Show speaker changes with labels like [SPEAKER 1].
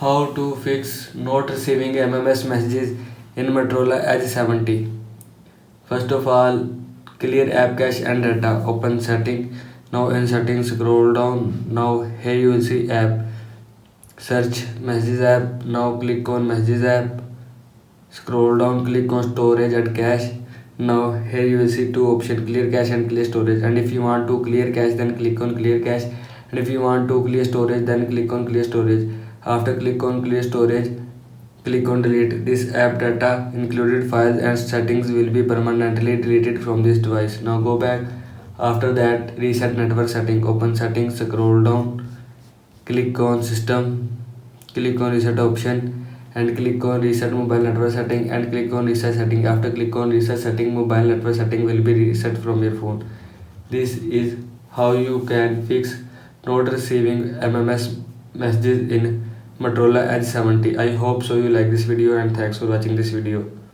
[SPEAKER 1] How to fix not receiving MMS messages in Motorola Edge 70. First of all, clear app cache and data. Open setting. Now in settings, scroll down. Now here you will see app. Search messages app. Now click on messages app. Scroll down, click on storage and cache. Now here you will see two options, clear cache and clear storage. And if you want to clear cache, then click on clear cache. And if you want to clear storage, then click on clear storage. After click on clear storage, click on delete. This app data, included files and settings will be permanently deleted from this device. Now go back. After that, reset network setting. Open settings, scroll down, click on system, click on reset option and click on reset mobile network setting and click on reset setting. After click on reset setting, mobile network setting will be reset from your phone. This is how you can fix not receiving MMS messages in Motorola Edge 70. I hope so you like this video and thanks for watching this video.